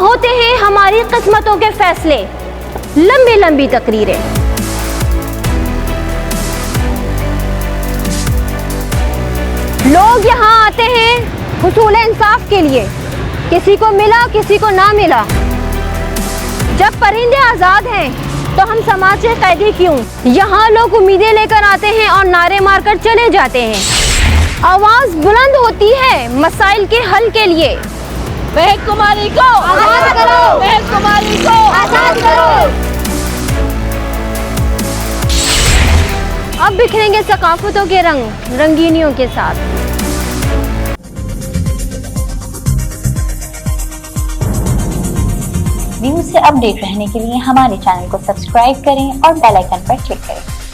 होते हैं हमारी किस्मतों के फैसले, लंबी लंबी तकरीरें। लोग यहाँ आते हैं हुसूल इंसाफ के लिए, किसी को मिला किसी को ना मिला। जब परिंदे आज़ाद हैं तो हम समाज के कैदी क्यों? यहाँ लोग उम्मीदें लेकर आते हैं और नारे मारकर चले जाते हैं। आवाज़ बुलंद होती है मसाइल के हल के लिए। महक कुमारी को आज़ाद करो, महक कुमारी को आज़ाद करो। अब बिखरेंगे सकाफतों के रंग रंगीनियों के साथ। न्यूज़ से अपडेट रहने के लिए हमारे चैनल को सब्सक्राइब करें और बेल आइकन पर क्लिक करें।